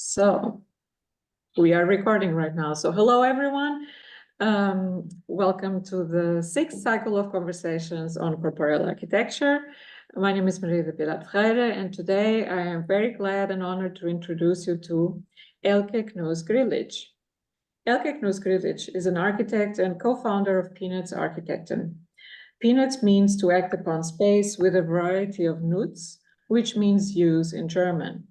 So we are recording right now. So hello, everyone. Welcome to the sixth cycle of conversations on corporeal architecture. My name is Maria da Piedade Ferreira, and today I am very glad and honored to introduce you to Elke Knöss-Grillitsch. Elke Knöss-Grillitsch is an architect and co-founder of Peanutz Architekten. Peanutz means to act upon space with a variety of Nutz, which means use in German.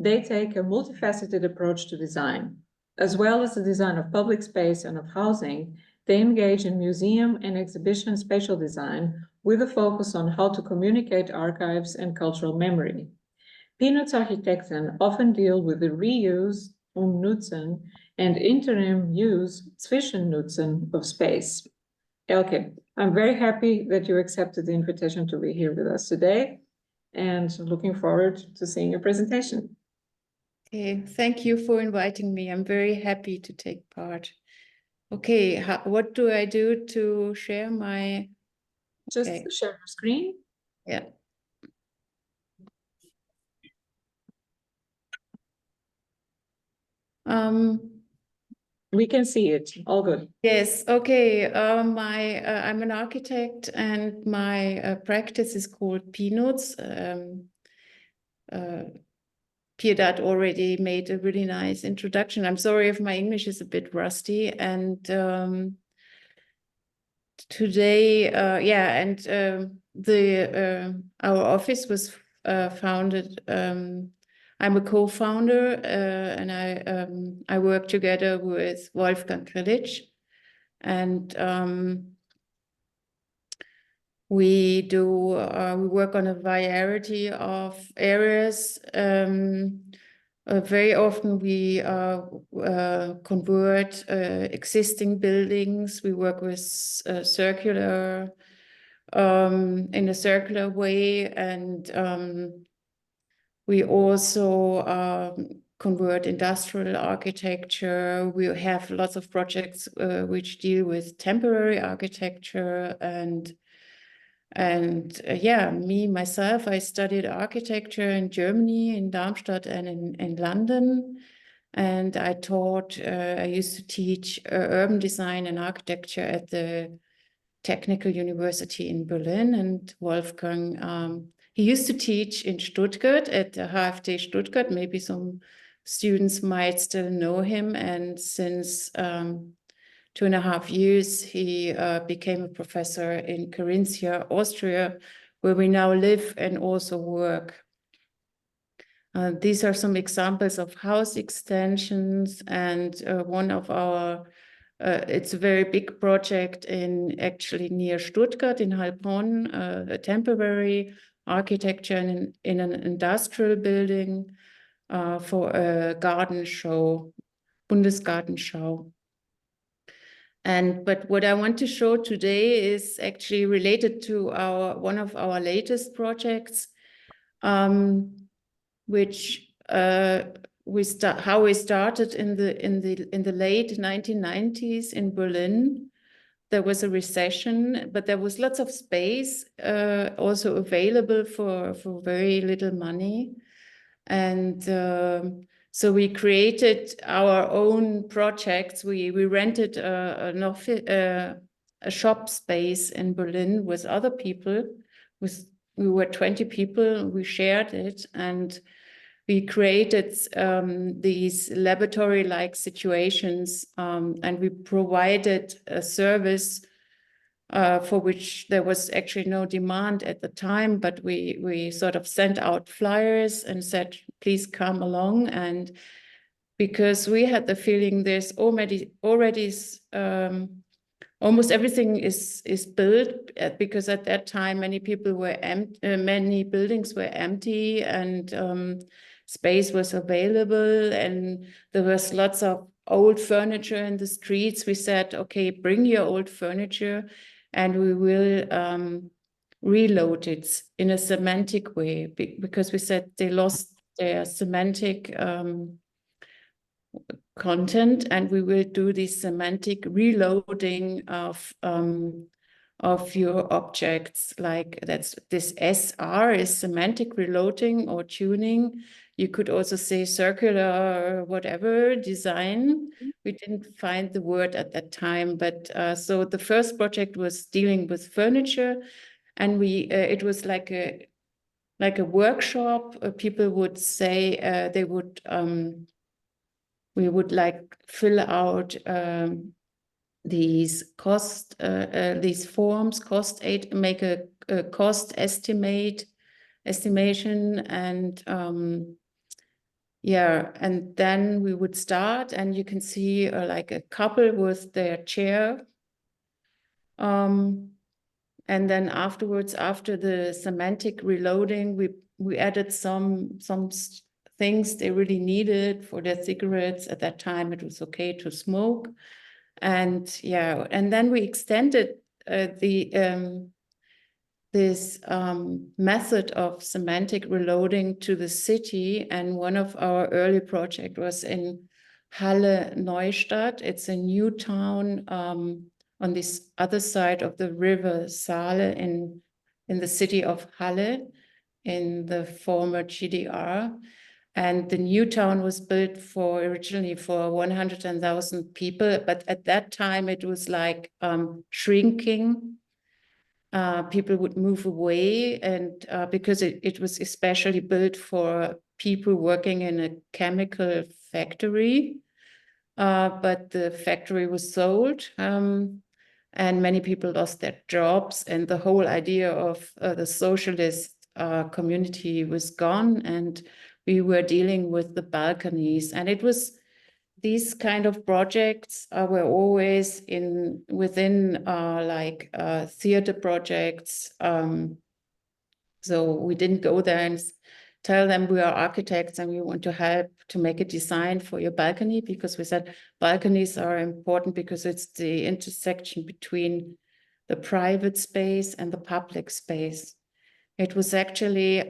They take a multifaceted approach to design. As well as the design of public space and of housing, they engage in museum and exhibition spatial design with a focus on how to communicate archives and cultural memory. Peanutz Architekten often deal with the reuse, Umnutzen, and interim use, Zwischennutzen, of space. Elke, I'm very happy that you accepted the invitation to be here with us today, and looking forward to seeing your presentation. Okay, thank you for inviting me. I'm very happy to take part. Okay, what do I do to share my... Just share your screen. Yeah. We can see it, all good. Yes, okay. I'm an architect and my practice is called Peanutz. Piedade already made a really nice introduction. I'm sorry if my English is a bit rusty. And today, our office was founded. I'm a co-founder, and I work together with Wolfgang Grillitsch, and we work on a variety of areas. Very often we convert existing buildings. We work with circular in a circular way, and we also convert industrial architecture. We have lots of projects which deal with temporary architecture, and myself, I studied architecture in Germany, in Darmstadt and in London. And I used to teach urban design and architecture at the Technical University in Berlin. And Wolfgang, he used to teach in Stuttgart at the HFT Stuttgart. Maybe some students might still know him. And since 2.5 years, he became a professor in Carinthia, Austria, where we now live and also work. These are some examples of house extensions, and one of our, it's a very big project actually near Stuttgart in Heilbronn, a temporary architecture in an industrial building for a garden show, Bundesgartenschau. But what I want to show today is actually related to one of our latest projects, which how we started in the late 1990s in Berlin. There was a recession, but there was lots of space also available for very little money, and so we created our own projects. We rented a shop space in Berlin with other people. We were 20 people. We shared it, and we created these laboratory-like situations, and we provided a service for which there was actually no demand at the time, but we sort of sent out flyers and said, please come along. And because we had the feeling there's already almost everything is built, because at that time many buildings were empty, and space was available, and there was lots of old furniture in the streets. We said, okay, bring your old furniture, and we will reload it in a semantic way, because we said they lost their semantic content, and we will do this semantic reloading of your objects. Like this SR is semantic reloading or tuning. you could also say circular or whatever design. We didn't find the word at that time, but so the first project was dealing with furniture, and we it was like a workshop. People would say they would we would like fill out these these forms, make a cost estimation, and yeah, and then we would start, and you can see like a couple with their chair. And then afterwards, after the semantic reloading, we added some things they really needed for their cigarettes. At that time, it was okay to smoke. And yeah, and then we extended this method of semantic reloading to the city. And one of our early projects was in Halle Neustadt. It's a new town on this other side of the river Saale in the city of Halle in the former GDR. And the new town was built originally for 100,000 people, but at that time it was like shrinking. People would move away, and because it was especially built for people working in a chemical factory, but the factory was sold, and many people lost their jobs, and the whole idea of the socialist community was gone, and we were dealing with the balconies. And it was these kind of projects were always within like theater projects. So we didn't go there and tell them we are architects and we want to help to make a design for your balcony, because we said balconies are important because it's the intersection between the private space and the public space. It was actually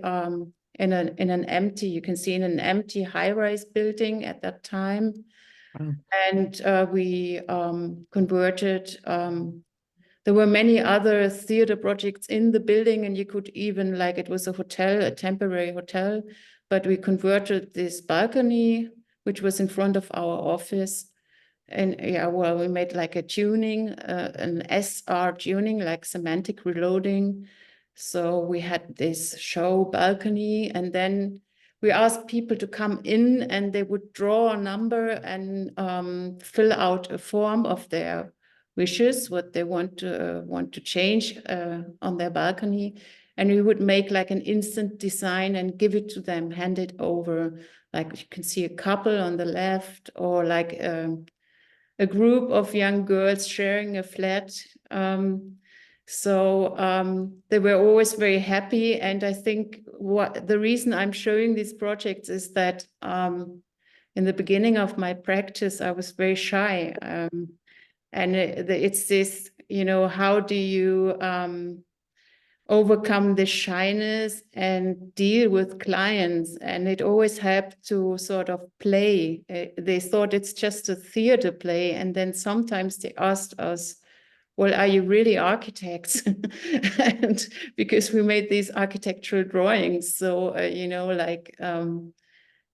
in an empty, you can see in an empty high-rise building at that time. Wow. And we converted, there were many other theater projects in the building, and you could even, like, it was a hotel, a temporary hotel, but we converted this balcony, which was in front of our office. And yeah, well, we made like a tuning, an SR tuning, like semantic reloading. So we had this show balcony, and then we asked people to come in, and they would draw a number and fill out a form of their wishes, what they want to change on their balcony. And we would make like an instant design and give it to them, hand it over. Like you can see a couple on the left, or like a group of young girls sharing a flat. So they were always very happy. And I think the reason I'm showing these projects is that in the beginning of my practice, I was very shy. And it's this, you know, how do you overcome the shyness and deal with clients? And it always helped to sort of play. They thought it's just a theater play. And then sometimes they asked us, well, are you really architects? And because we made these architectural drawings. So, you know, like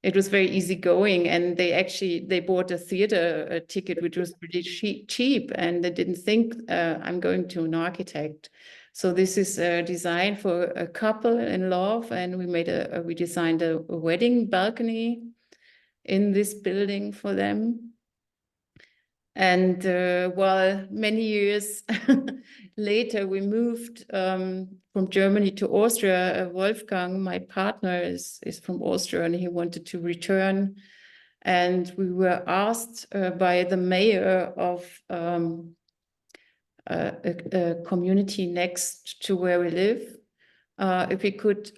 it was very easygoing, and they bought a theater ticket, which was really cheap, and they didn't think I'm going to an architect. So this is a design for a couple in love, and we designed a wedding balcony in this building for them. And well, many years later, we moved from Germany to Austria. Wolfgang, my partner, is from Austria, and he wanted to return. And we were asked by the mayor of a community next to where we live if we could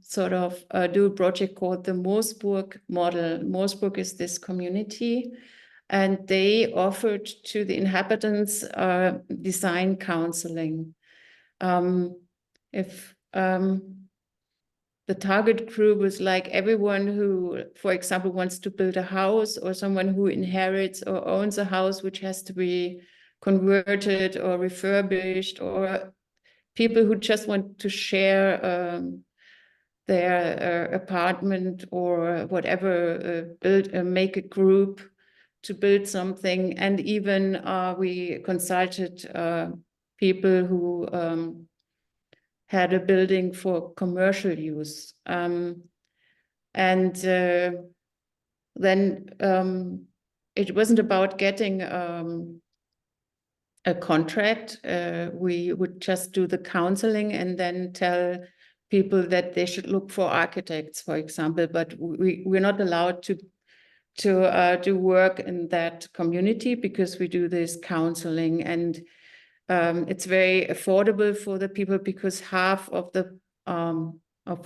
sort of do a project called the Moosburg model. Moosburg is this community, and they offered to the inhabitants design counseling. If the target group was like everyone who, for example, wants to build a house, or someone who inherits or owns a house which has to be converted or refurbished, or people who just want to share their apartment or whatever, make a group to build something. And even we consulted people who had a building for commercial use. And then it wasn't about getting a contract. We would just do the counseling and then tell people that they should look for architects, for example, but we're not allowed to do work in that community because we do this counseling, and it's very affordable for the people because half of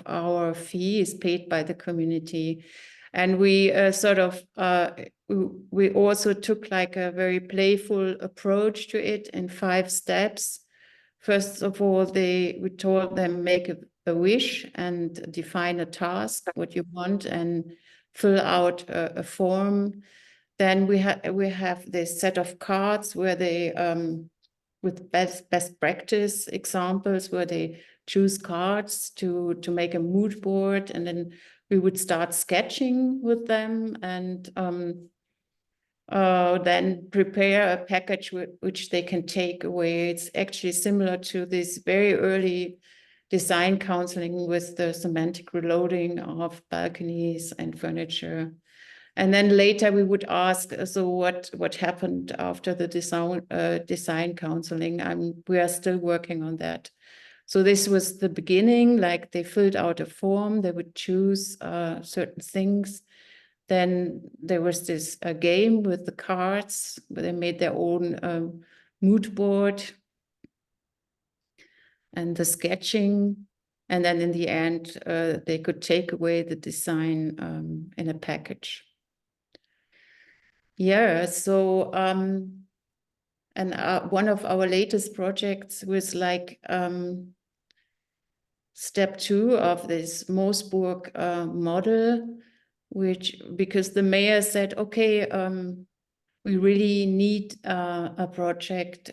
our fee is paid by the community. And we we also took like a very playful approach to it in 5 steps. First of all, we told them make a wish and define a task, what you want, and fill out a form. Then we have this set of cards where they with best practice examples where they choose cards to make a mood board, and then we would start sketching with them, and then prepare a package which they can take away. It's actually similar to this very early design counseling with the semantic reloading of balconies and furniture. And then later we would ask, so what happened after the design counseling? We are still working on that. So this was the beginning, like they filled out a form, they would choose certain things. Then there was this game with the cards where they made their own mood board and the sketching. And then in the end, they could take away the design in a package. Yeah, so, and one of our latest projects was like step 2 of this Moosburg model, because the mayor said, okay, we really need a project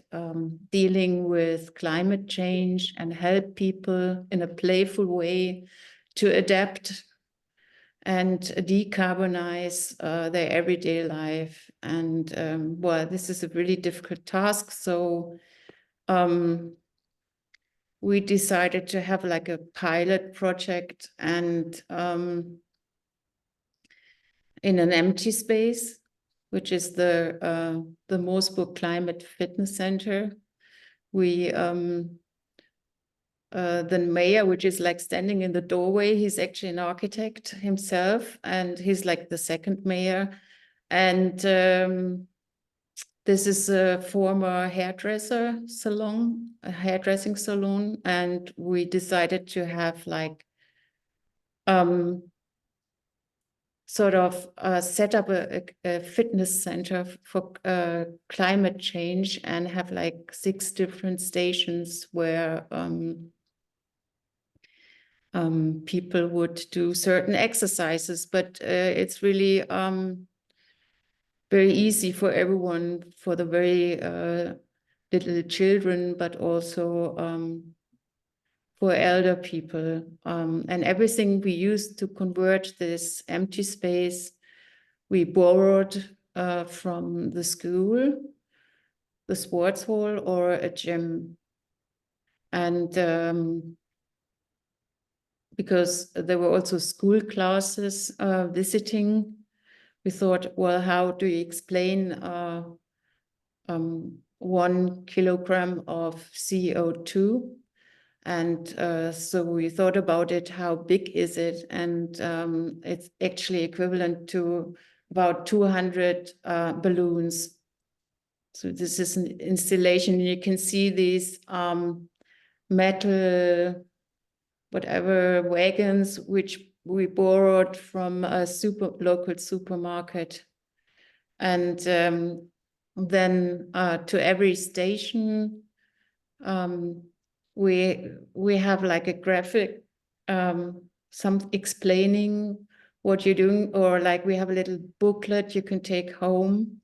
dealing with climate change and help people in a playful way to adapt and decarbonize their everyday life. And well, this is a really difficult task. So we decided to have like a pilot project and in an empty space, which is the Moosburg Climate Fitness Center. We the mayor, which is like standing in the doorway, he's actually an architect himself, and he's like the second mayor. And this is a former hairdressing salon, and we decided to have like sort of set up a fitness center for climate change and have like 6 different stations where people would do certain exercises, but it's really very easy for everyone, for the very little children, but also for elder people. And everything we used to convert this empty space, we borrowed from the school, the sports hall, or a gym. And because there were also school classes visiting, we thought, well, how do you explain 1 kilogram of CO2? And so we thought about it, how big is it? And it's actually equivalent to about 200 balloons. So this is an installation. You can see these metal, whatever, wagons, which we borrowed from a local supermarket. And then to every station, we have like a graphic, some explaining what you're doing, or like we have a little booklet you can take home.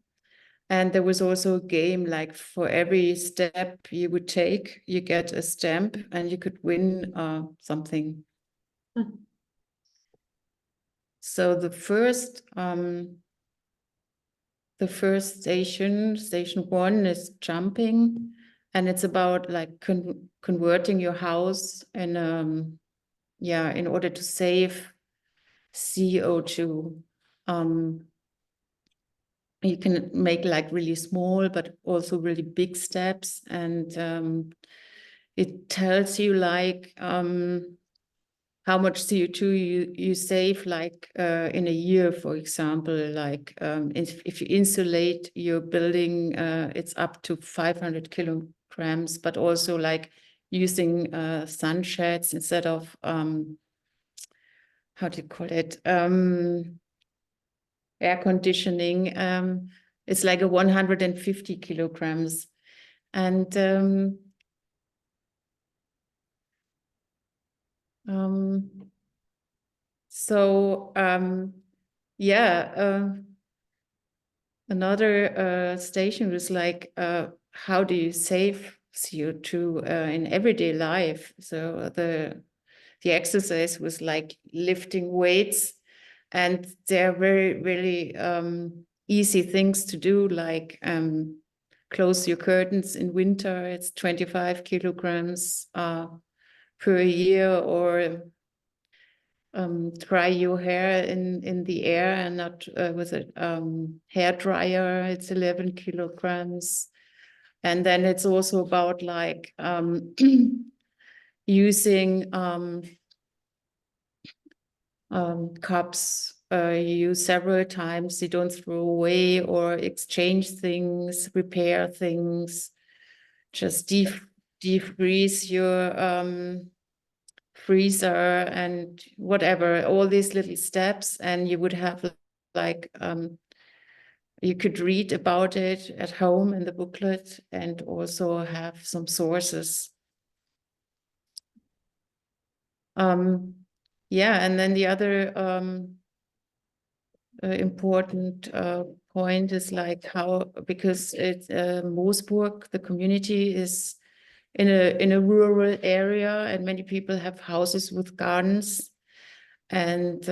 And there was also a game, like for every step you would take, you get a stamp and you could win something. So the first station 1 is jumping, and it's about like converting your house and in order to save CO2. You can make like really small but also really big steps, and it tells you like how much CO2 you save, like in a year, for example. Like if you insulate your building, it's up to 500 kilograms, but also like using sunshades instead of how do you call it, air conditioning, it's like a 150 kilograms. And another station was like, how do you save CO2 in everyday life? So the exercise was like lifting weights, and they're very, really easy things to do, like close your curtains in winter, it's 25 kilograms per year, or dry your hair in the air and not with a hair dryer, it's 11 kilograms. And then it's also about like using cups you use several times, you don't throw away or exchange things, repair things, just defreeze your freezer and whatever, all these little steps. And you would have like you could read about it at home in the booklet and also have some sources. And then the other important point is like how, because it's Moosburg, the community is in a rural area, and many people have houses with gardens, and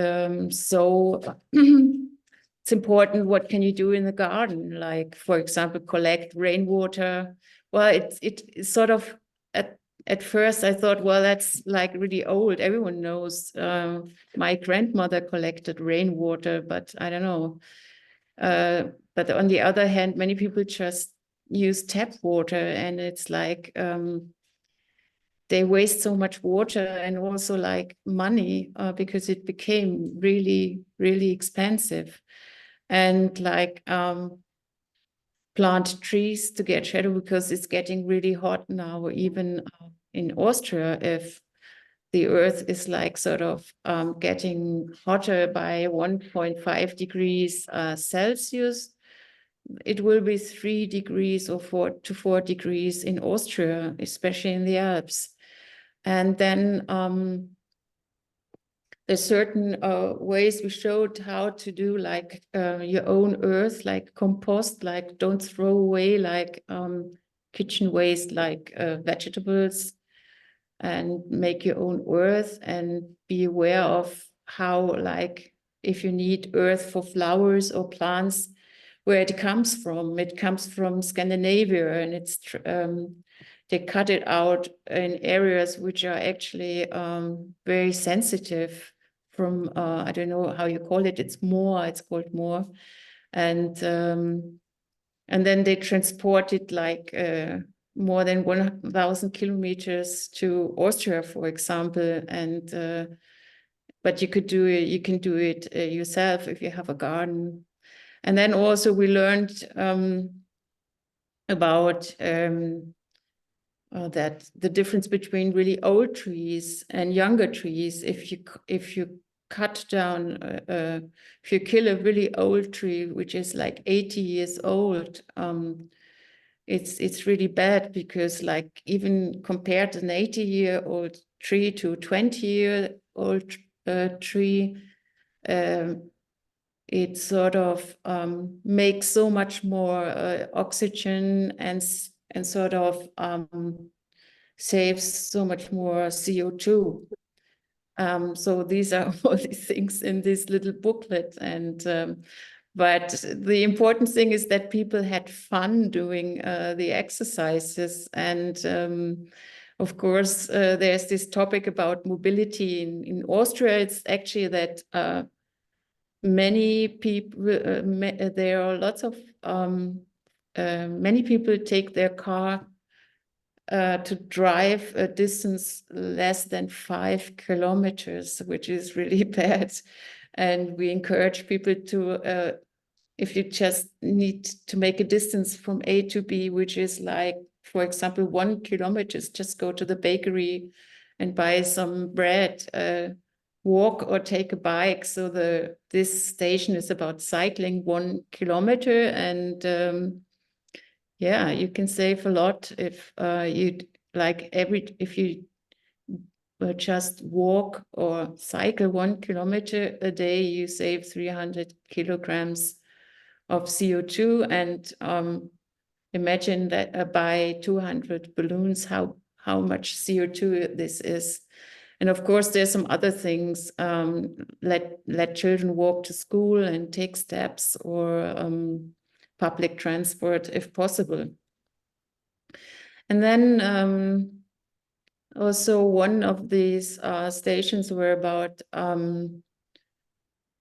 so it's important, what can you do in the garden? Like, for example, collect rainwater. Well, it's sort of, at first I thought, well, that's like really old. Everyone knows. My grandmother collected rainwater, but I don't know. But on the other hand, many people just use tap water, and it's like they waste so much water and also like money because it became really, really expensive. And like plant trees to get shadow, because it's getting really hot now, even in Austria. If the earth is like sort of getting hotter by 1.5 degrees Celsius, it will be 3 degrees or 4 to 4 degrees in Austria, especially in the Alps. And then there's certain ways we showed how to do like your own earth, like compost, like don't throw away like kitchen waste, like vegetables, and make your own earth, and be aware of how, like, if you need earth for flowers or plants, where it comes from. It comes from Scandinavia, and it's they cut it out in areas which are actually very sensitive from, I don't know how you call it, it's called more. And then they transport it like more than 1,000 kilometers to Austria, for example. And but you can do it yourself if you have a garden. And then also we learned about that the difference between really old trees and younger trees. If you cut down, if you kill a really old tree, which is like 80 years old, it's really bad, because like even compared an 80-year-old tree to a 20-year-old tree, it sort of makes so much more oxygen and sort of saves so much more CO2. So these are all these things in this little booklet. But the important thing is that people had fun doing the exercises. And of course, there's this topic about mobility in Austria. It's actually that many people, there are lots of, many people take their car to drive a distance less than 5 kilometers, which is really bad. And we encourage people to, if you just need to make a distance from A to B, which is like, for example, 1 kilometer, just go to the bakery and buy some bread, walk or take a bike. So this station is about cycling 1 kilometer, and yeah, you can save a lot if if you just walk or cycle 1 kilometer a day, you save 300 kilograms of CO2. And imagine that by 200 balloons, how much CO2 this is. And of course, there's some other things. Let children walk to school and take steps, or public transport if possible. And then also one of these stations were about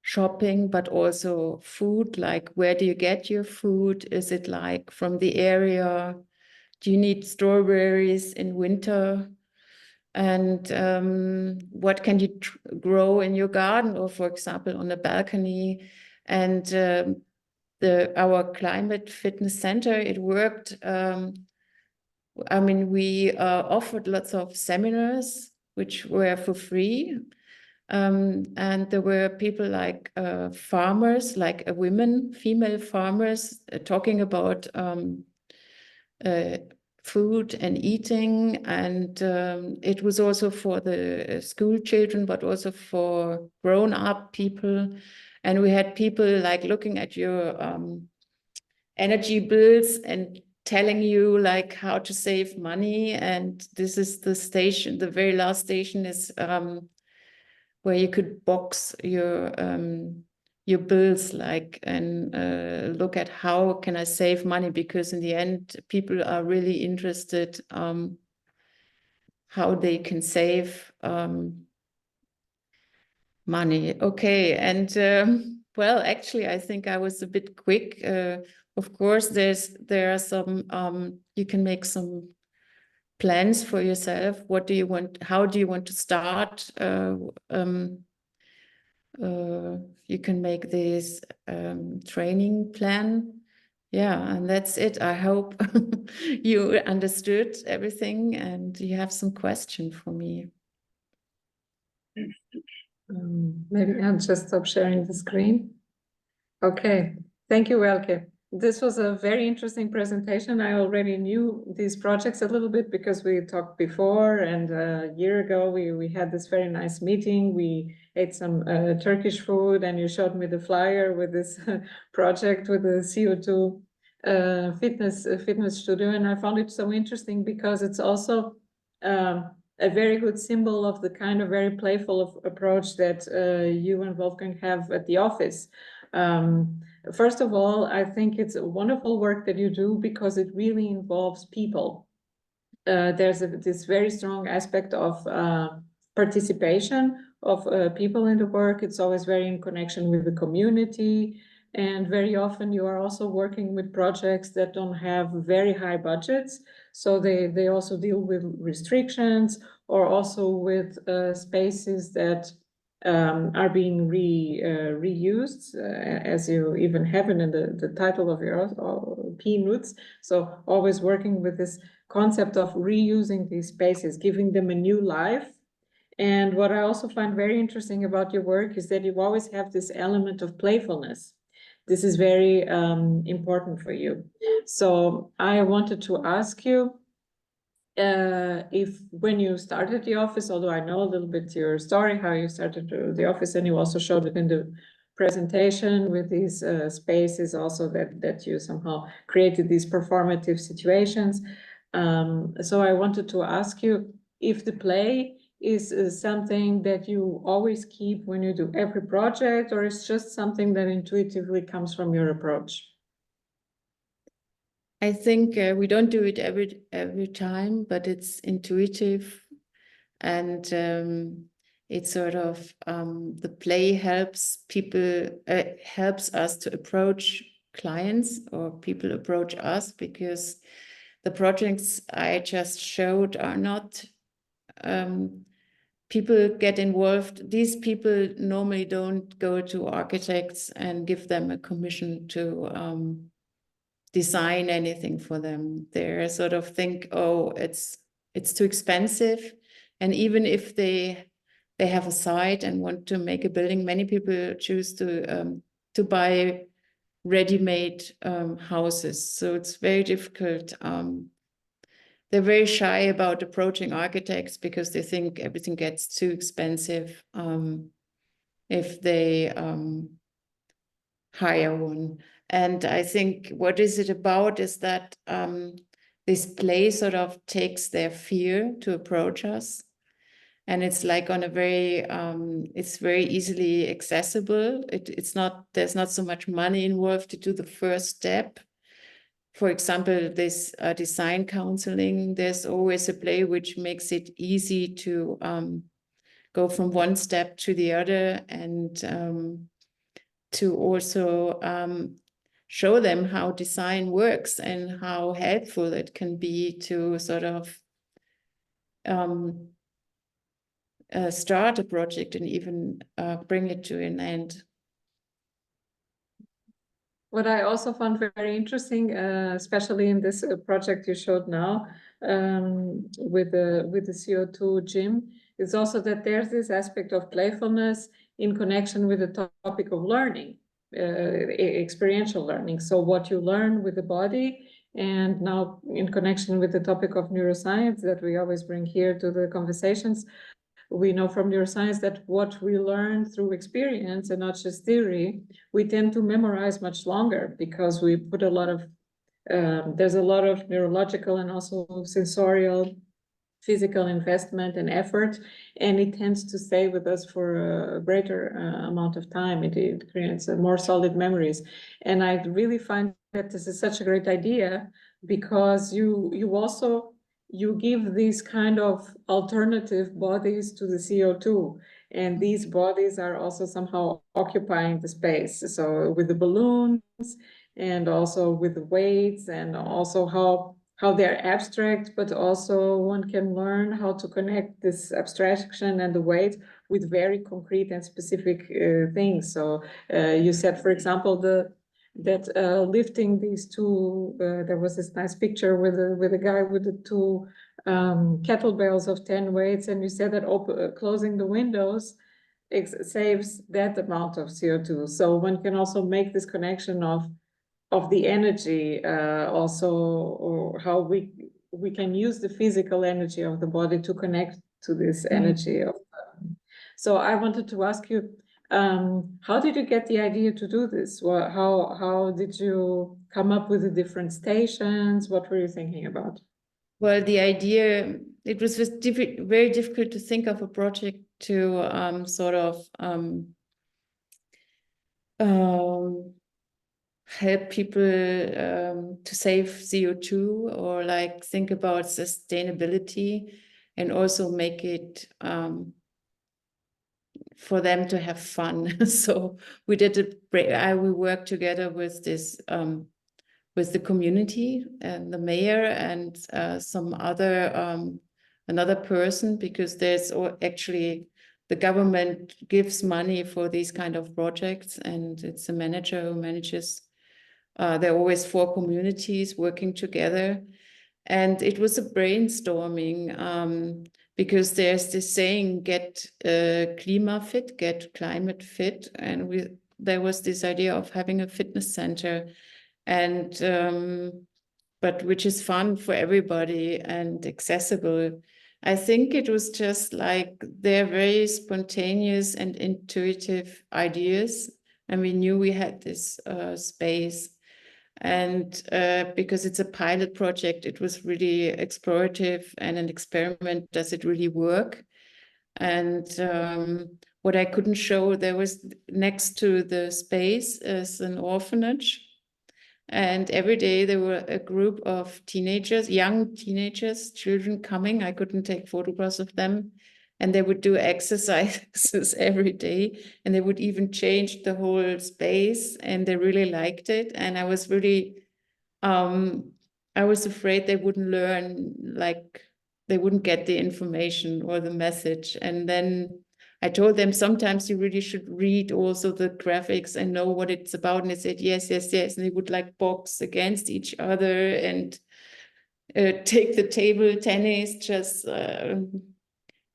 shopping, but also food, like where do you get your food? Is it like from the area? Do you need strawberries in winter? And what can you grow in your garden, or for example on a balcony? And our climate fitness center, it worked. I mean, we offered lots of seminars which were for free. And there were people like farmers, like female farmers, talking about food and eating. And it was also for the school children, but also for grown-up people. And we had people like looking at your energy bills and telling you like how to save money. And this is the station, the very last station is where you could box your bills, like, and look at how can I save money, because in the end people are really interested how they can save money. Okay, and well, actually I think I was a bit quick. Of course there are some you can make some plans for yourself. What do you want? How do you want to start? You can make this training plan. Yeah, and that's it. I hope you understood everything and you have some question for me. Maybe I'll just stop sharing the screen. Okay, thank you, Elke. This was a very interesting presentation. I already knew these projects a little bit because we talked before, and a year ago we had this very nice meeting. We ate some Turkish food, and you showed me the flyer with this project with the CO2 fitness studio, and I found it so interesting because it's also a very good symbol of the kind of very playful approach that you and Wolfgang have at the office. First of all, I think it's a wonderful work that you do because it really involves people. There's this very strong aspect of participation of people in the work. It's always very in connection with the community. And very often you are also working with projects that don't have very high budgets. So they also deal with restrictions, or also with spaces that are being reused, as you even have it in the title of your Peanutz. So always working with this concept of reusing these spaces, giving them a new life. And what I also find very interesting about your work is that you always have this element of playfulness. This is very important for you. So I wanted to ask you, if when you started the office, although I know a little bit your story, how you started the office, and you also showed it in the presentation with these spaces also that you somehow created these performative situations. So I wanted to ask you if the play is something that you always keep when you do every project, or it's just something that intuitively comes from your approach? I think we don't do it every time, but it's intuitive, and it's sort of the play helps people, helps us to approach clients, or people approach us, because the projects I just showed are not, people get involved. These people normally don't go to architects and give them a commission to design anything for them. They sort of think, oh, it's too expensive. And even if they have a site and want to make a building, many people choose to buy ready-made houses. So it's very difficult. They're very shy about approaching architects because they think everything gets too expensive if they hire one. And I think what is it about is that this play sort of takes their fear to approach us. And it's like on a very, it's very easily accessible. There's not so much money involved to do the first step. For example, this design counseling, there's always a play which makes it easy to go from one step to the other, and to also show them how design works and how helpful it can be to sort of start a project and even bring it to an end. What I also found very interesting, especially in this project you showed now with the CO2 gym, is also that there's this aspect of playfulness in connection with the topic of learning, experiential learning. So what you learn with the body, and now in connection with the topic of neuroscience that we always bring here to the conversations, we know from neuroscience that what we learn through experience and not just theory, we tend to memorize much longer, because we put a lot of, there's a lot of neurological and also sensorial, physical investment and effort, and it tends to stay with us for a greater amount of time. It creates more solid memories. And I really find that this is such a great idea, because you give these kind of alternative bodies to the CO2, and these bodies are also somehow occupying the space. So with the balloons, and also with the weights, and also how they're abstract, but also one can learn how to connect this abstraction and the weight with very concrete and specific things. So you said, for example, lifting these two, there was this nice picture with a guy with the two kettlebells of 10 weights, and you said that closing the windows saves that amount of CO2. So one can also make this connection of the energy, also, or how we can use the physical energy of the body to connect to this energy. So I wanted to ask you, how did you get the idea to do this? How did you come up with the different stations? What were you thinking about? Well, the idea, it was just very difficult to think of a project to sort of help people to save CO2, or like think about sustainability, and also make it for them to have fun. So we we worked together with this with the community and the mayor and some other another person, because there's actually the government gives money for these kind of projects, and it's a manager who manages. There are always 4 communities working together, and it was a brainstorming because there's this saying, get climate fit, and there was this idea of having a fitness center, and but which is fun for everybody and accessible. I think it was just like they're very spontaneous and intuitive ideas, and we knew we had this space. And because it's a pilot project, it was really explorative and an experiment. Does it really work? And what I couldn't show, there was next to the space is an orphanage. And every day there were a group of teenagers, young teenagers, children coming. I couldn't take photographs of them. And they would do exercises every day. And they would even change the whole space. And they really liked it. And I was really, I was afraid they wouldn't learn, like they wouldn't get the information or the message. And then I told them sometimes you really should read also the graphics and know what it's about. And they said, yes, yes, yes. And they would like box against each other and take the table tennis, just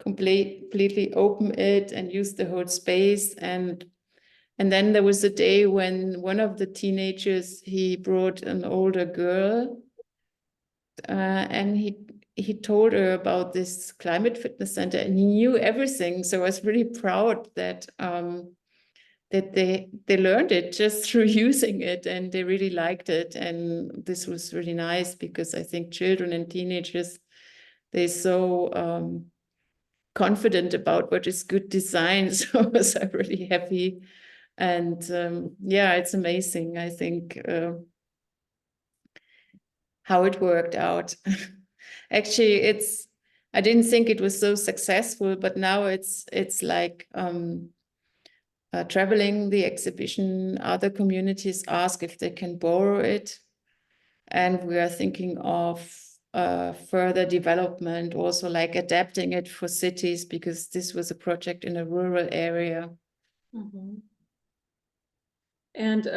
completely open it and use the whole space. And then there was a day when one of the teenagers, he brought an older girl and he told her about this climate fitness center and he knew everything. So I was really proud that that they learned it just through using it and they really liked it. And this was really nice because I think children and teenagers, they're so confident about what is good design. So I was really happy. And yeah, it's amazing, I think, how it worked out. Actually, I didn't think it was so successful, but now it's like traveling the exhibition, other communities ask if they can borrow it. And we are thinking of further development, also like adapting it for cities, because this was a project in a rural area. Mm-hmm. And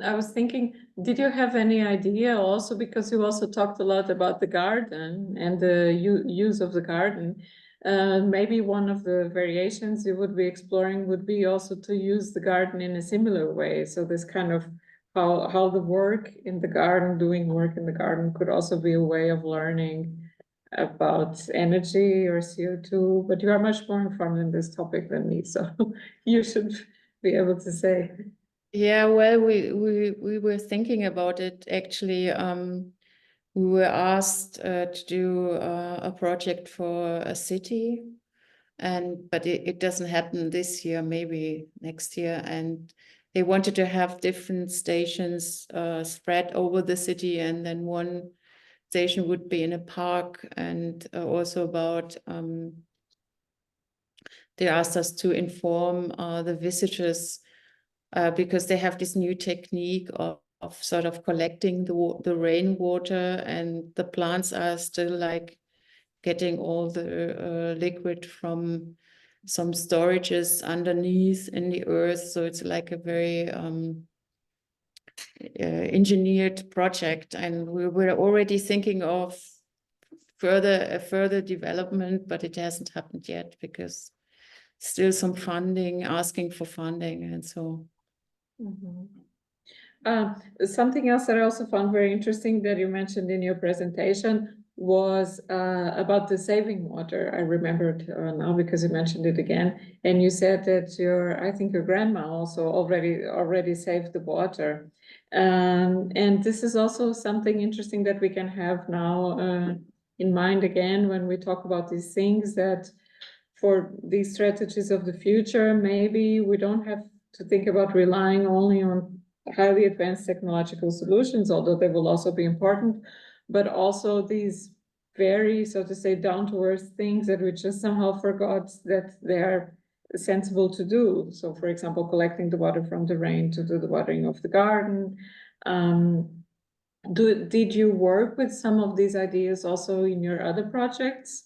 I was thinking, did you have any idea also, because you also talked a lot about the garden and the use of the garden, maybe one of the variations you would be exploring would be also to use the garden in a similar way. So this kind of how the work in the garden, doing work in the garden could also be a way of learning about energy or CO2, but you are much more informed in this topic than me, so you should be able to say. Yeah, well, we were thinking about it actually. We were asked to do a project for a city, but it doesn't happen this year, maybe next year. And they wanted to have different stations spread over the city, and then one station would be in a park, and also about they asked us to inform the visitors because they have this new technique of sort of collecting the rainwater, and the plants are still like getting all the liquid from some storages underneath in the earth. So it's like a very engineered project, and we were already thinking of further development, but it hasn't happened yet because still some funding, asking for funding, and so. Mm-hmm. Something else that I also found very interesting that you mentioned in your presentation was about the saving water. I remembered now because you mentioned it again, and you said that I think your grandma also already saved the water, and this is also something interesting that we can have now in mind again when we talk about these things, that for these strategies of the future, maybe we don't have to think about relying only on highly advanced technological solutions, although they will also be important, but also these very, so to say, down-to-earth things that we just somehow forgot that they are sensible to do. So, for example, collecting the water from the rain to do the watering of the garden. Did you work with some of these ideas also in your other projects?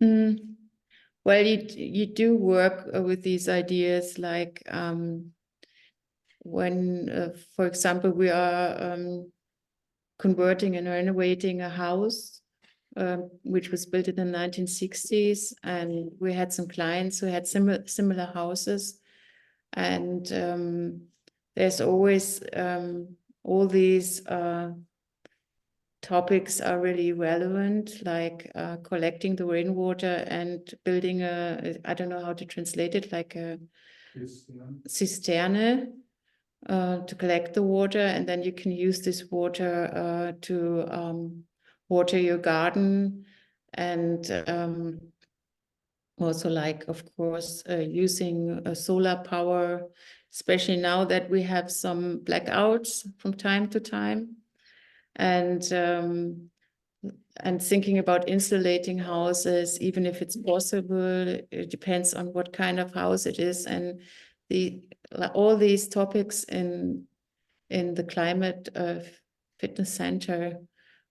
Well, you do work with these ideas, like when, for example, we are converting and renovating a house which was built in the 1960s, and we had some clients who had similar houses, and there's always all these topics are really relevant, like collecting the rainwater and building I don't know how to translate it, like a cistern to collect the water, and then you can use this water to water your garden. And also like, of course, using solar power, especially now that we have some blackouts from time to time. And thinking about insulating houses, even if it's possible, it depends on what kind of house it is. And all these topics in the climate fitness center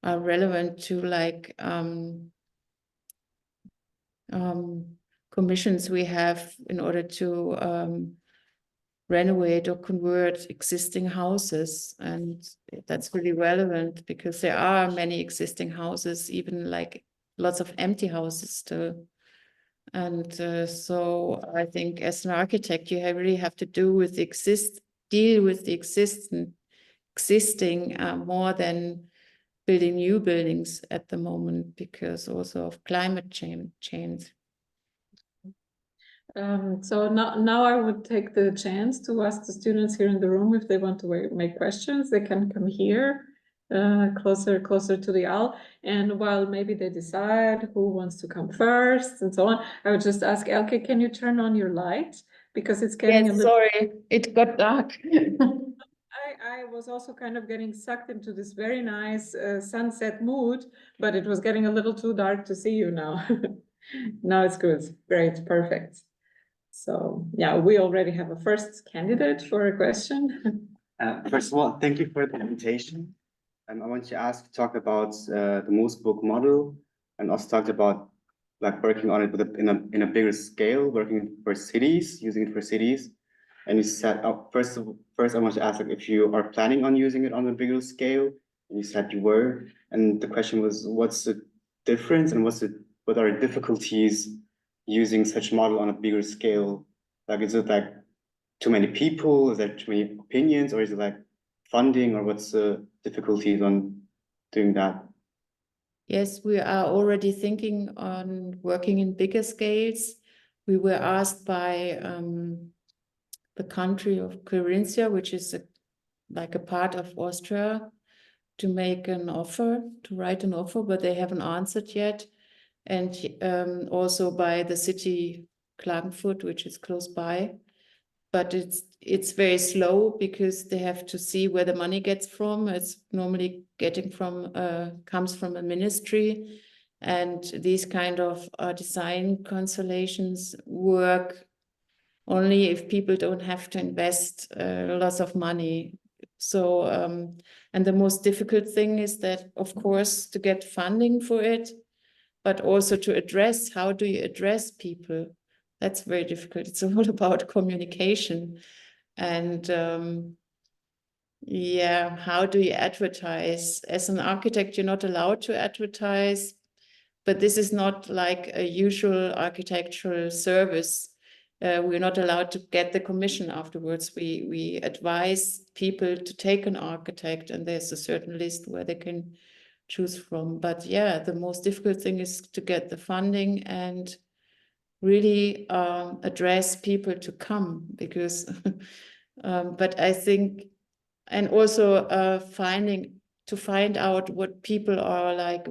are relevant to like commissions we have in order to renovate or convert existing houses. And that's really relevant because there are many existing houses, even like lots of empty houses still. And so I think as an architect, you really have to deal with the existing more than building new buildings at the moment, because also of climate change. So now I would take the chance to ask the students here in the room if they want to make questions. They can come here closer to the aisle, and while maybe they decide who wants to come first and so on, I would just ask Elke, can you turn on your light, because it's getting a little... Sorry, it got dark. I was also kind of getting sucked into this very nice sunset mood, but it was getting a little too dark to see you now. Now it's good. Great, perfect. So yeah, we already have a first candidate for a question. First of all, thank you for the invitation. I want to talk about the Moose book model, and also talked about like working on it in a bigger scale, working for cities, using it for cities. And you said, first I want to ask like, if you are planning on using it on a bigger scale, and you said you were. And the question was, what's the difference and what are the difficulties using such model on a bigger scale? Like, is it like too many people? Is there too many opinions, or is it like funding, or what's the difficulties on doing that? Yes, we are already thinking on working in bigger scales. We were asked by the country of Carinthia, which is like a part of Austria, to make an offer, to write an offer, but they haven't answered yet. And also by the city Klagenfurt, which is close by. But it's very slow because they have to see where the money gets from. It's normally comes from a ministry, and these kind of design constellations work only if people don't have to invest lots of money. So and the most difficult thing is that, of course, to get funding for it, but also to address, how do you address people? That's very difficult. It's all about communication. And yeah, how do you advertise? As an architect, you're not allowed to advertise, but this is not like a usual architectural service. We're not allowed to get the commission afterwards. We advise people to take an architect, and there's a certain list where they can choose from. But yeah, the most difficult thing is to get the funding and really address people to come, because but I think, and also find out what people are like,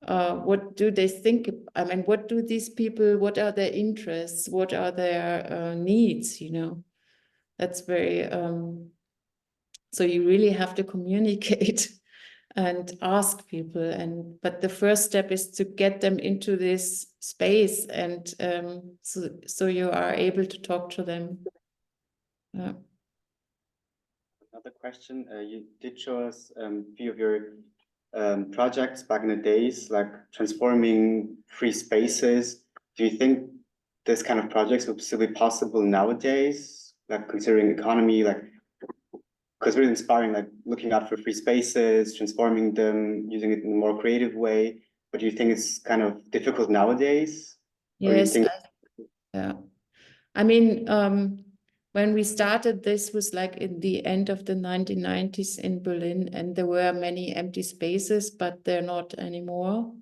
what do they think? I mean, what do these people, what are their interests? What are their needs, you know? That's very, so you really have to communicate and ask people. But the first step is to get them into this space, and so you are able to talk to them. Yeah. Another question, you did show us a few of your projects back in the days, like transforming free spaces. Do you think this kind of projects would still be possible nowadays, like considering economy, like, because really inspiring, like looking out for free spaces, transforming them, using it in a more creative way. But do you think it's kind of difficult nowadays? Yes, yeah. I mean, when we started, this was like in the end of the 1990s in Berlin, and there were many empty spaces, but they're not anymore.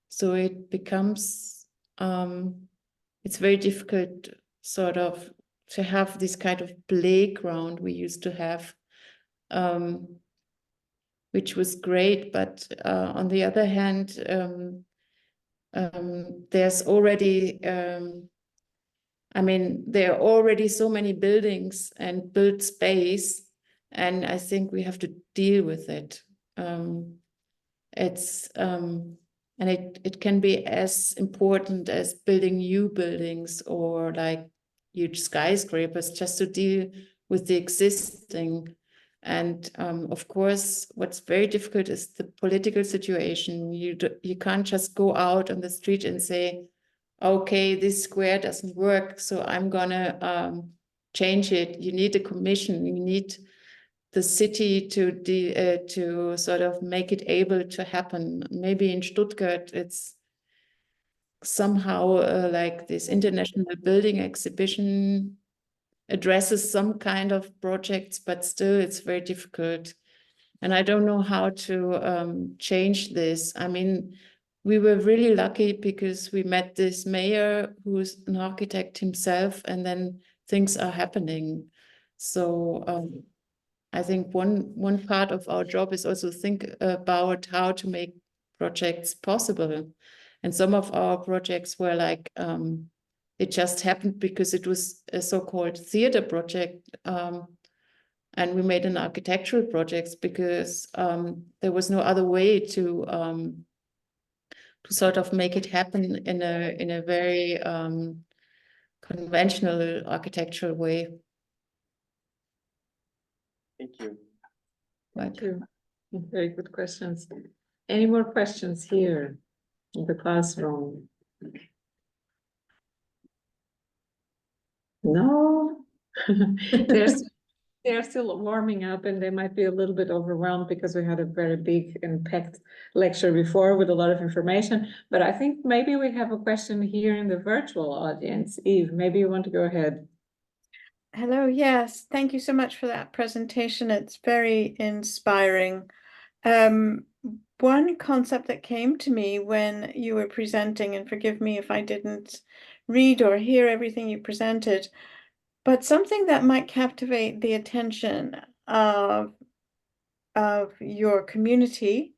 So it becomes, it's very difficult sort of to have this kind of playground we used to have, which was great. But on the other hand, there's already, I mean, there are already so many buildings and built space, and I think we have to deal with it. And it can be as important as building new buildings or like huge skyscrapers, just to deal with the existing. And of course, what's very difficult is the political situation. You can't just go out on the street and say, okay, this square doesn't work, so I'm gonna change it. You need a commission. You need the city to sort of make it able to happen. Maybe in Stuttgart, it's somehow like this international building exhibition addresses some kind of projects, but still it's very difficult. And I don't know how to change this. I mean, we were really lucky because we met this mayor who's an architect himself, and then things are happening. So I think one part of our job is also think about how to make projects possible. And some of our projects were like, it just happened because it was a so-called theater project. And we made an architectural project because there was no other way to sort of make it happen in a very conventional architectural way. Thank you. Thank you. Very good questions. Any more questions here in the classroom? No? They're still warming up, and they might be a little bit overwhelmed because we had a very big and packed lecture before with a lot of information. But I think maybe we have a question here in the virtual audience. Eve, maybe you want to go ahead. Hello, yes, thank you so much for that presentation. It's very inspiring. One concept that came to me when you were presenting, and forgive me if I didn't read or hear everything you presented, but something that might captivate the attention of your community,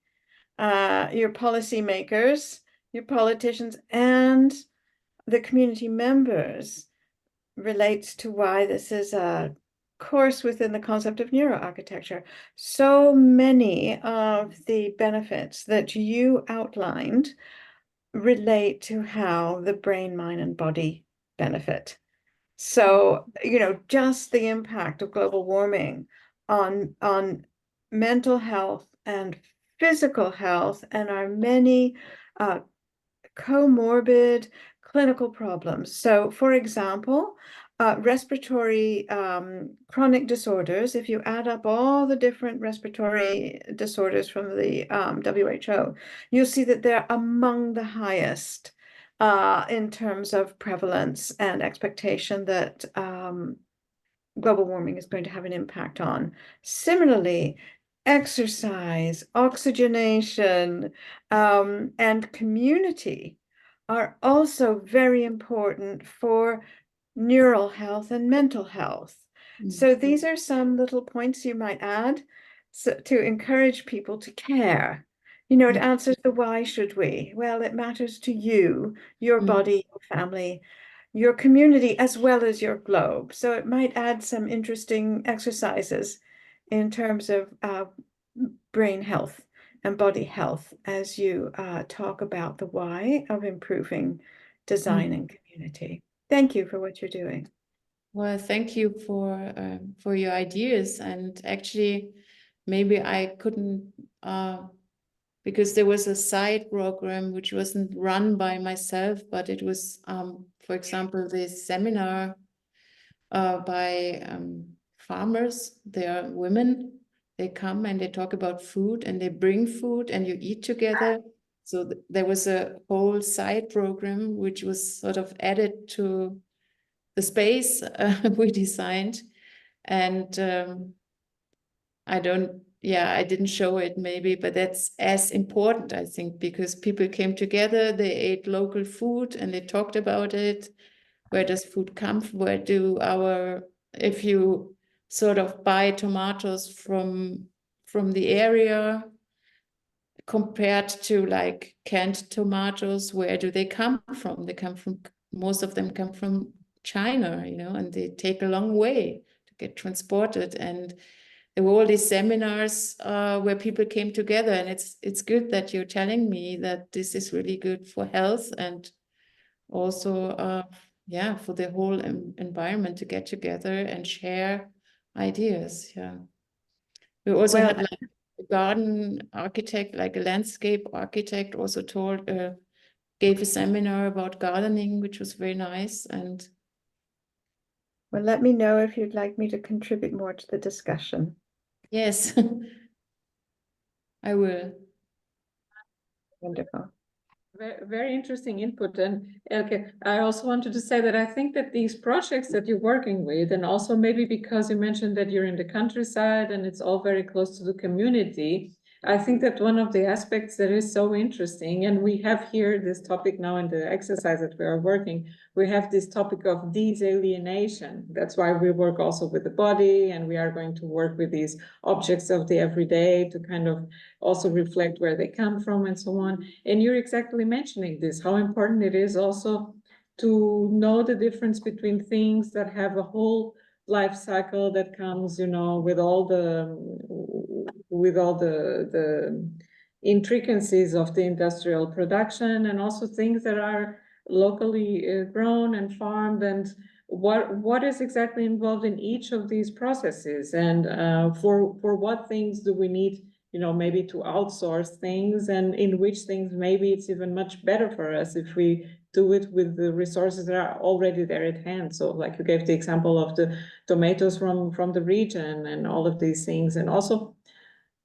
your policymakers, your politicians, and the community members relates to why this is a course within the concept of neuroarchitecture. So many of the benefits that you outlined relate to how the brain, mind, and body benefit. So, you know, just the impact of global warming on mental health and physical health, and our many comorbid clinical problems. So, for example, respiratory chronic disorders, if you add up all the different respiratory disorders from the WHO, you'll see that they're among the highest in terms of prevalence and expectation that global warming is going to have an impact on. Similarly, exercise, oxygenation, and community are also very important for neural health and mental health. So these are some little points you might add to encourage people to care. You know, it answers the why should we? Well, it matters to you, your body, your family, your community, as well as your globe. So it might add some interesting exercises in terms of brain health and body health as you talk about the why of improving design and community. Thank you for what you're doing. Well, thank you for your ideas. And actually, maybe I couldn't, because there was a side program which wasn't run by myself, but it was, for example, this seminar by farmers. They are women. They come and they talk about food, and they bring food, and you eat together. So there was a whole side program which was sort of added to the space we designed. And I didn't show it maybe, but that's as important, I think, because people came together, they ate local food and they talked about it. Where does food come from? If you sort of buy tomatoes from the area, compared to like canned tomatoes, where do they come from? They come from, most of them come from China, you know, and they take a long way to get transported. And there were all these seminars where people came together, and it's good that you're telling me that this is really good for health and also yeah, for the whole environment to get together and share ideas. Yeah, we also Well, had like a garden architect, like a landscape architect, also gave a seminar about gardening, which was very nice. And well, let me know if you'd like me to contribute more to the discussion. yes, I will. Wonderful. Very, very interesting input. And Elke, I also wanted to say that I think that these projects that you're working with, and also maybe because you mentioned that you're in the countryside and it's all very close to the community, I think that one of the aspects that is so interesting, and we have here this topic now in the exercise that we are working, we have this topic of disalienation. That's why we work also with the body, and we are going to work with these objects of the everyday to kind of also reflect where they come from and so on. And you're exactly mentioning this, how important it is also to know the difference between things that have a whole life cycle that comes, you know, with all the intricacies of the industrial production, and also things that are locally grown and farmed, and what is exactly involved in each of these processes, and for what things do we need, you know, maybe to outsource things, and in which things maybe it's even much better for us if we do it with the resources that are already there at hand. So like you gave the example of the tomatoes from the region and all of these things, and also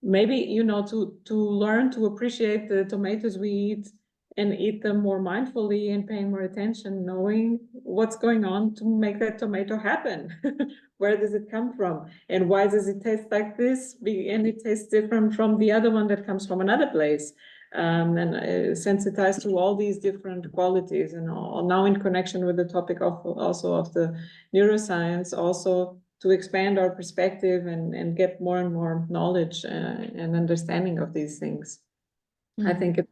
maybe, you know, to learn to appreciate the tomatoes we eat and eat them more mindfully and paying more attention, knowing what's going on to make that tomato happen. Where does it come from? And why does it taste like this? And it tastes different from the other one that comes from another place. And sensitized to all these different qualities, and all, now in connection with the topic of also of the neuroscience, also to expand our perspective and get more and more knowledge and understanding of these things. I think it's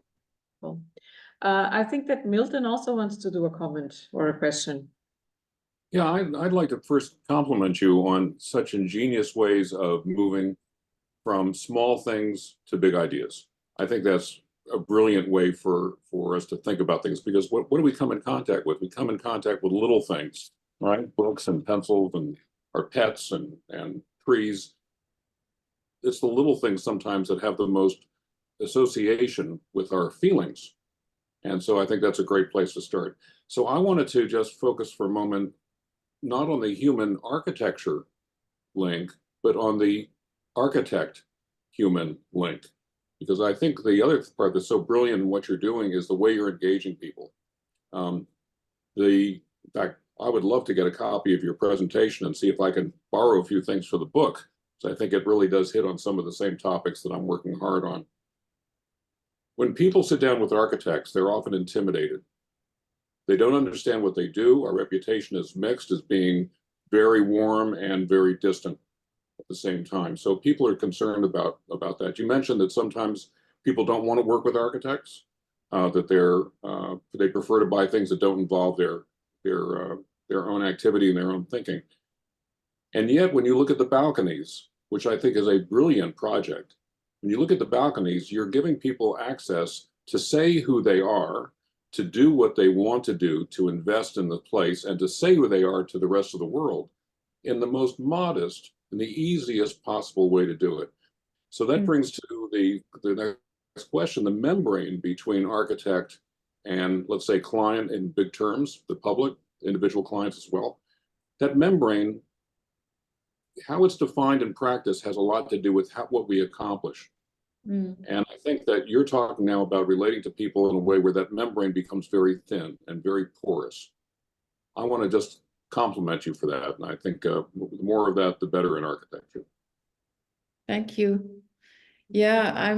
cool. I think that Milton also wants to do a comment or a question. Yeah, I'd like to first compliment you on such ingenious ways of moving from small things to big ideas. I think that's a brilliant way for us to think about things, because what do we come in contact with? We come in contact with little things, right? Books and pencils and our pets and trees. It's the little things sometimes that have the most association with our feelings. And so I think that's a great place to start. So I wanted to just focus for a moment, not on the human architecture link, but on the architect human link. Because I think the other part that's so brilliant in what you're doing is the way you're engaging people. In fact, I would love to get a copy of your presentation and see if I can borrow a few things for the book. So I think it really does hit on some of the same topics that I'm working hard on. When people sit down with architects, they're often intimidated. They don't understand what they do. Our reputation is mixed as being very warm and very distant at the same time. So people are concerned about that. You mentioned that sometimes people don't want to work with architects, that they prefer to buy things that don't involve their own activity and their own thinking. And yet, when you look at the balconies, which I think is a brilliant project, when you look at the balconies, you're giving people access to say who they are, to do what they want to do, to invest in the place, and to say who they are to the rest of the world in the most modest and the easiest possible way to do it. So that brings to the next question, the membrane between architect and, let's say, client in big terms, the public, individual clients as well. That membrane, how it's defined in practice, has a lot to do with what we accomplish. And I think that you're talking now about relating to people in a way where that membrane becomes very thin and very porous. I want to just compliment you for that. And I think the more of that, the better in architecture. Thank you. Yeah,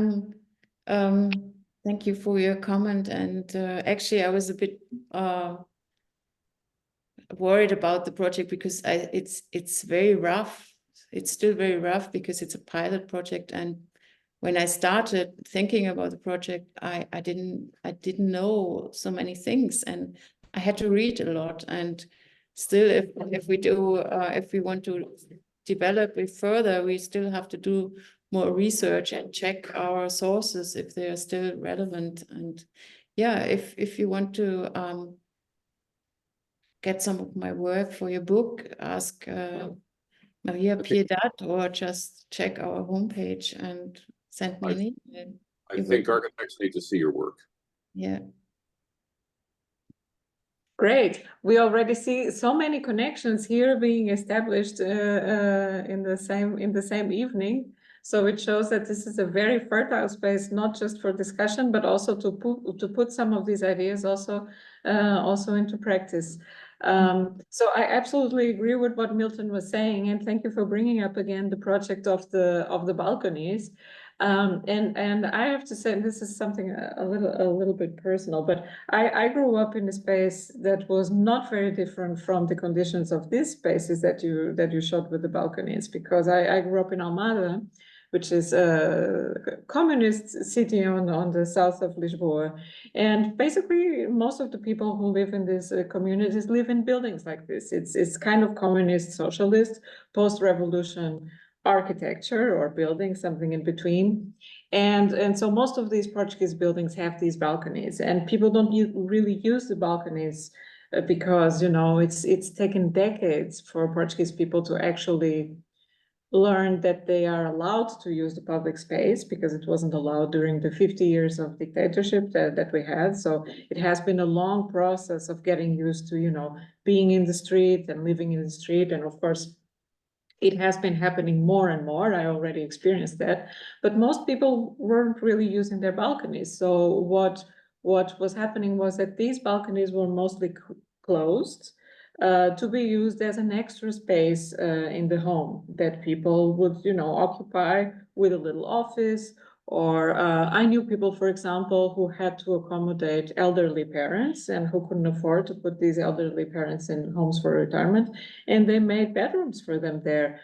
thank you for your comment. And actually, I was a bit worried about the project because it's very rough. It's still very rough because it's a pilot project, and when I started thinking about the project, I didn't know so many things, and I had to read a lot. And still, if we want to develop it further, we still have to do more research and check our sources if they are still relevant. And yeah, if you want to get some of my work for your book, ask Maria Piedade, or just check our homepage and send me an email. I think architects need to see your work. Yeah. Great. We already see so many connections here being established in the same evening. So it shows that this is a very fertile space, not just for discussion, but also to put some of these ideas also into practice. So I absolutely agree with what Milton was saying, and thank you for bringing up again the project of the balconies. And I have to say, this is something a little bit personal, but I grew up in a space that was not very different from the conditions of these spaces that you showed with the balconies, because I grew up in Almada, which is a communist city on the south of Lisboa. And basically, most of the people who live in these communities live in buildings like this. It's kind of communist, socialist, post-revolution architecture or building, something in between. And so most of these Portuguese buildings have these balconies, and people don't really use the balconies because, you know, it's taken decades for Portuguese people to actually learn that they are allowed to use the public space, because it wasn't allowed during the 50 years of dictatorship that we had. So it has been a long process of getting used to, you know, being in the street and living in the street. And of course, it has been happening more and more. I already experienced that, but most people weren't really using their balconies. So what was happening was that these balconies were mostly closed to be used as an extra space in the home that people would, you know, occupy with a little office. Or I knew people, for example, who had to accommodate elderly parents and who couldn't afford to put these elderly parents in homes for retirement. And they made bedrooms for them there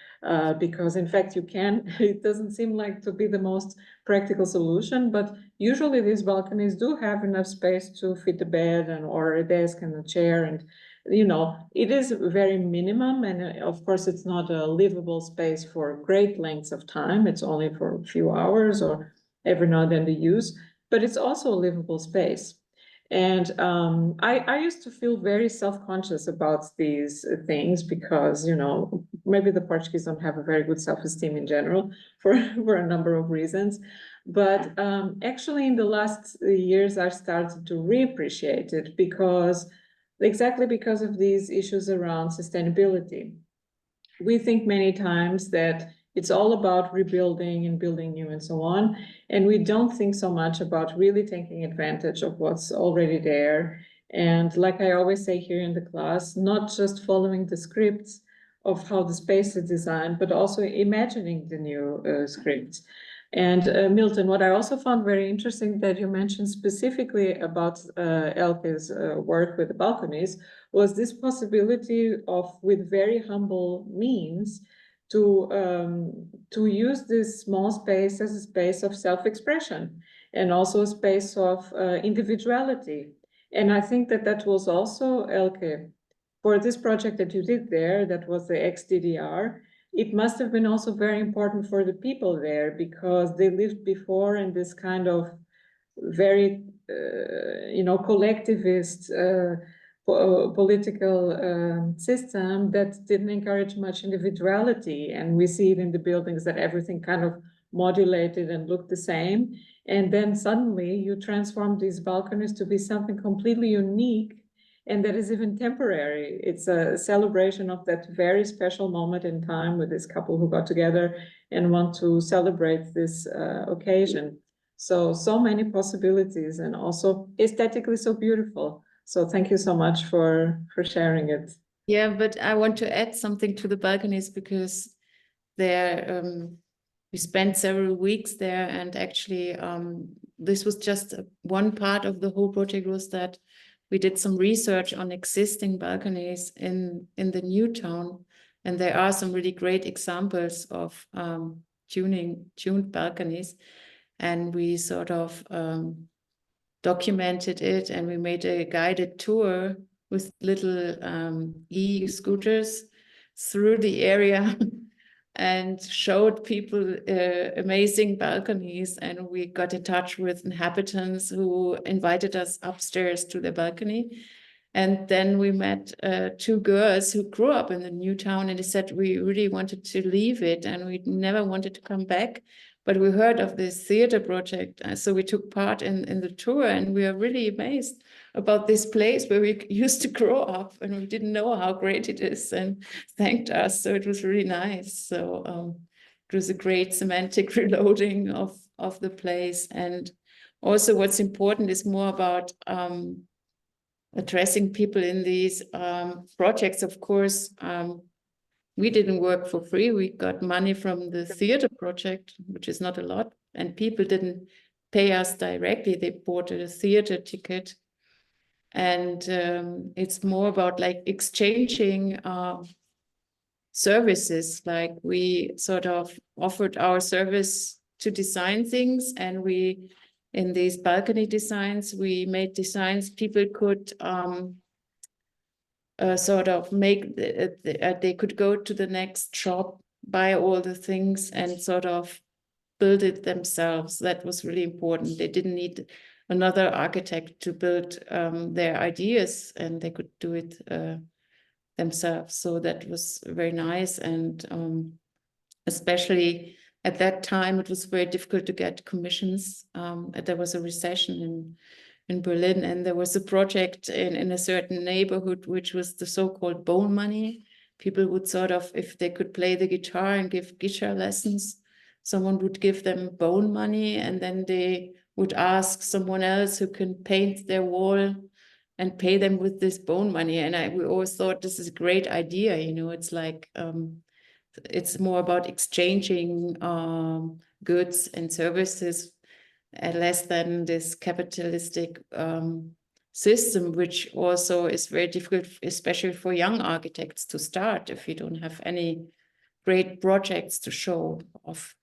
because, in fact, you can. It doesn't seem like to be the most practical solution, but usually these balconies do have enough space to fit a bed or a desk and a chair. And, you know, it is very minimum. And of course, it's not a livable space for great lengths of time. It's only for a few hours or every now and then the use, but it's also a livable space. And I used to feel very self-conscious about these things because, you know, maybe the Portuguese don't have a very good self-esteem in general for a number of reasons. But actually, in the last years, I started to reappreciate it exactly because of these issues around sustainability. We think many times that it's all about rebuilding and building new and so on. And we don't think so much about really taking advantage of what's already there. And like I always say here in the class, not just following the scripts of how the space is designed, but also imagining the new scripts. And Milton, what I also found very interesting that you mentioned specifically about Elke's work with the balconies was this possibility of, with very humble means, to use this small space as a space of self-expression and also a space of individuality. And I think that was also, Elke, for this project that you did there, that was the ex-DDR, it must have been also very important for the people there because they lived before in this kind of very, you know, collectivist political system that didn't encourage much individuality. And we see it in the buildings that everything kind of modulated and looked the same. And then suddenly you transform these balconies to be something completely unique and that is even temporary. It's a celebration of that very special moment in time with this couple who got together and want to celebrate this occasion. So many possibilities and also aesthetically so beautiful. So thank you so much for sharing it. Yeah, but I want to add something to the balconies because there we spent several weeks there, and actually this was just one part of the whole project, was that we did some research on existing balconies in the new town, and there are some really great examples of tuned balconies. and we sort of documented it, and we made a guided tour with little e-scooters through the area and showed people amazing balconies, and we got in touch with inhabitants who invited us upstairs to their balcony. And then we met two girls who grew up in the new town, and they said we really wanted to leave it and we never wanted to come back, but we heard of this theater project. So we took part in the tour, and we are really amazed about this place where we used to grow up, and we didn't know how great it is, and thanked us. So it was really nice. So it was a great semantic reloading of the place. And also what's important is more about addressing people in these projects. Of course, we didn't work for free. We got money from the theater project, which is not a lot, and people didn't pay us directly. They bought a theater ticket. And it's more about like exchanging services. Like we sort of offered our service to design things, and we, in these balcony designs, we made designs people could sort of make, they could go to the next shop, buy all the things, and sort of build it themselves. That was really important. They didn't need another architect to build their ideas, and they could do it themselves. So that was very nice. And especially at that time, it was very difficult to get commissions. There was a recession in Berlin, and there was a project in a certain neighborhood, which was the so-called bone money. People would sort of, if they could play the guitar and give guitar lessons, someone would give them bone money, and then they would ask someone else who can paint their wall and pay them with this bone money. And we always thought this is a great idea. You know, it's like, it's more about exchanging goods and services, less than this capitalistic system, which also is very difficult, especially for young architects, to start if you don't have any great projects to show off.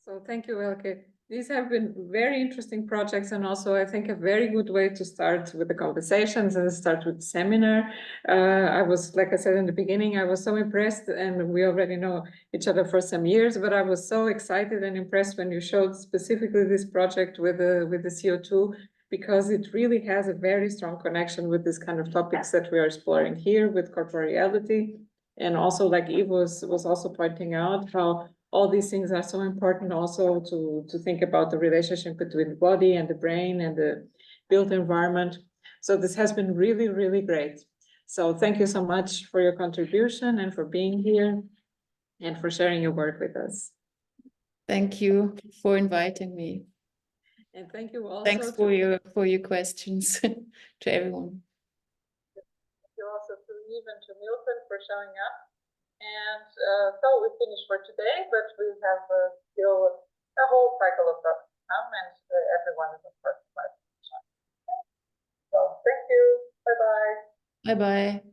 So thank you, Elke. These have been very interesting projects, and also I think a very good way to start with the conversations and start with the seminar. I was, like I said in the beginning, I was so impressed, and we already know each other for some years, but I was so excited and impressed when you showed specifically this project with the CO2, because it really has a very strong connection with this kind of topics that we are exploring here with corporeality. And also, like Eve was also pointing out, how all these things are so important also to think about the relationship between the body and the brain and the built environment. So this has been really, really great. So thank you so much for your contribution and for being here and for sharing your work with us. Thank you for inviting me. And thank you also. Thanks for your questions to everyone. Thank you also to Eve and to Milton for showing up. And so we finished for today, but we have still a whole cycle of talks to come, and everyone is of course invited to join. So thank you. Bye-bye. Bye-bye.